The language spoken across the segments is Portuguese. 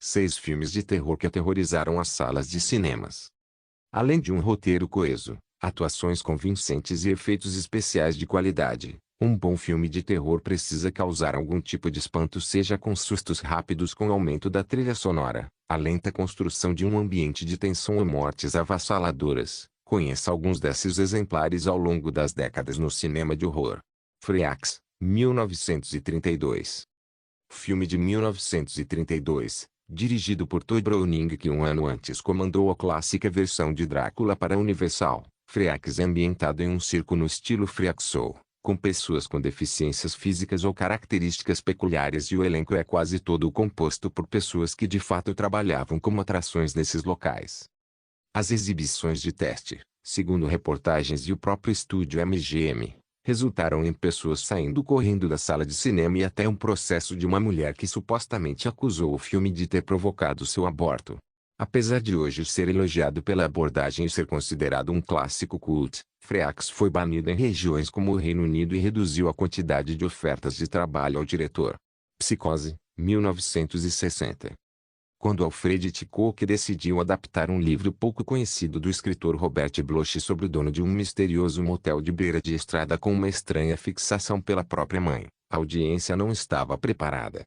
6 filmes de terror que aterrorizaram as salas de cinemas. Além de um roteiro coeso, atuações convincentes e efeitos especiais de qualidade, um bom filme de terror precisa causar algum tipo de espanto, seja com sustos rápidos com o aumento da trilha sonora, a lenta construção de um ambiente de tensão ou mortes avassaladoras. Conheça alguns desses exemplares ao longo das décadas no cinema de horror. Freaks, 1932. Filme de 1932, dirigido por Todd Browning, que um ano antes comandou a clássica versão de Drácula para a Universal. Freaks é ambientado em um circo no estilo freak show, com pessoas com deficiências físicas ou características peculiares, e o elenco é quase todo composto por pessoas que de fato trabalhavam como atrações nesses locais. As exibições de teste, segundo reportagens e o próprio estúdio MGM, resultaram em pessoas saindo correndo da sala de cinema e até um processo de uma mulher que supostamente acusou o filme de ter provocado seu aborto. Apesar de hoje ser elogiado pela abordagem e ser considerado um clássico cult, Freaks foi banido em regiões como o Reino Unido e reduziu a quantidade de ofertas de trabalho ao diretor. Psicose, 1960. Quando Alfred Hitchcock decidiu adaptar um livro pouco conhecido do escritor Robert Bloch sobre o dono de um misterioso motel de beira de estrada com uma estranha fixação pela própria mãe, a audiência não estava preparada.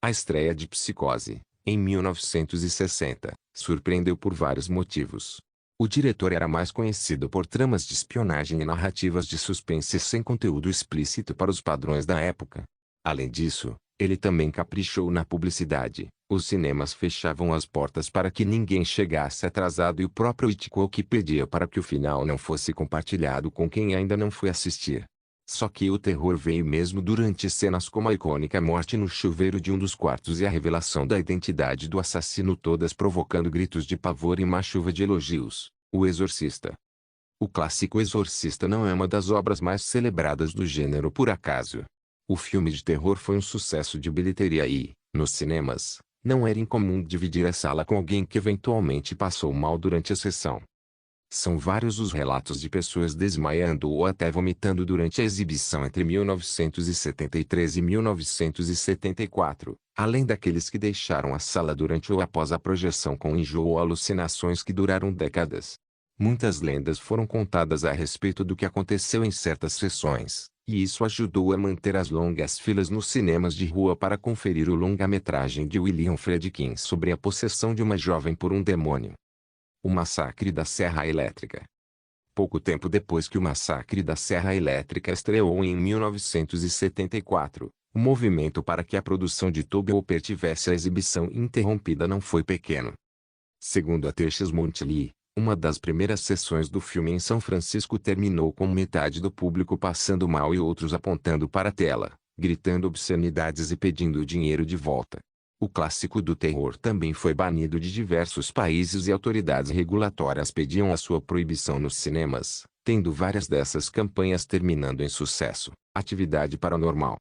A estreia de Psicose, em 1960, surpreendeu por vários motivos. O diretor era mais conhecido por tramas de espionagem e narrativas de suspense sem conteúdo explícito para os padrões da época. Além disso, ele também caprichou na publicidade. Os cinemas fechavam as portas para que ninguém chegasse atrasado, e o próprio Hitchcock pedia para que o final não fosse compartilhado com quem ainda não foi assistir. Só que o terror veio mesmo durante cenas como a icônica morte no chuveiro de um dos quartos e a revelação da identidade do assassino, todas provocando gritos de pavor e uma chuva de elogios. O Exorcista. O clássico Exorcista não é uma das obras mais celebradas do gênero por acaso. O filme de terror foi um sucesso de bilheteria e, nos cinemas, não era incomum dividir a sala com alguém que eventualmente passou mal durante a sessão. São vários os relatos de pessoas desmaiando ou até vomitando durante a exibição entre 1973 e 1974, além daqueles que deixaram a sala durante ou após a projeção com enjoo ou alucinações que duraram décadas. Muitas lendas foram contadas a respeito do que aconteceu em certas sessões, e isso ajudou a manter as longas filas nos cinemas de rua para conferir o longa-metragem de William Friedkin sobre a possessão de uma jovem por um demônio. O Massacre da Serra Elétrica. Pouco tempo depois que o Massacre da Serra Elétrica estreou em 1974, o movimento para que a produção de Tobe Hooper tivesse a exibição interrompida não foi pequeno. Segundo a Tertius Monthly, uma das primeiras sessões do filme em São Francisco terminou com metade do público passando mal e outros apontando para a tela, gritando obscenidades e pedindo o dinheiro de volta. O clássico do terror também foi banido de diversos países e autoridades regulatórias pediam a sua proibição nos cinemas, tendo várias dessas campanhas terminando em sucesso. Atividade Paranormal.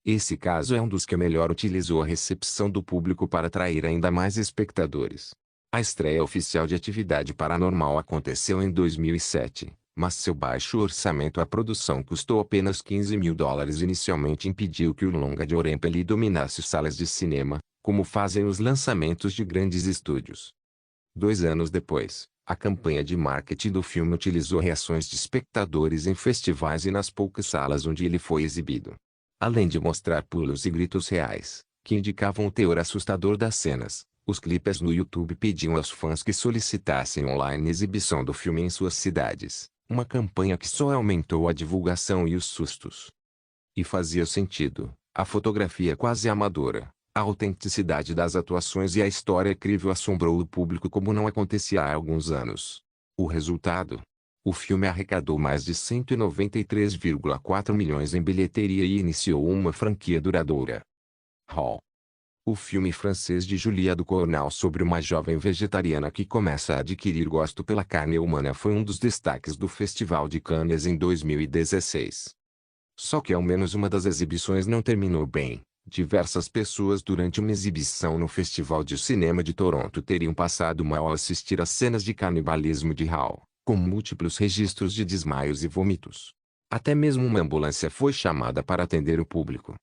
Esse caso é um dos que melhor utilizou a recepção do público para atrair ainda mais espectadores. A estreia oficial de Atividade Paranormal aconteceu em 2007, mas seu baixo orçamento, a produção custou apenas $15 mil, inicialmente impediu que o longa de Orempelli dominasse salas de cinema, como fazem os lançamentos de grandes estúdios. 2 anos depois, a campanha de marketing do filme utilizou reações de espectadores em festivais e nas poucas salas onde ele foi exibido. Além de mostrar pulos e gritos reais, que indicavam o teor assustador das cenas, os clipes no YouTube pediam aos fãs que solicitassem online exibição do filme em suas cidades, uma campanha que só aumentou a divulgação e os sustos. E fazia sentido, a fotografia quase amadora, a autenticidade das atuações e a história incrível assombrou o público como não acontecia há alguns anos. O resultado? O filme arrecadou mais de 193,4 milhões em bilheteria e iniciou uma franquia duradoura. Hall. O filme francês de Julia Ducournau sobre uma jovem vegetariana que começa a adquirir gosto pela carne humana foi um dos destaques do Festival de Cannes em 2016. Só que ao menos uma das exibições não terminou bem. Diversas pessoas durante uma exibição no Festival de Cinema de Toronto teriam passado mal ao assistir às cenas de canibalismo de Hall, com múltiplos registros de desmaios e vômitos. Até mesmo uma ambulância foi chamada para atender o público.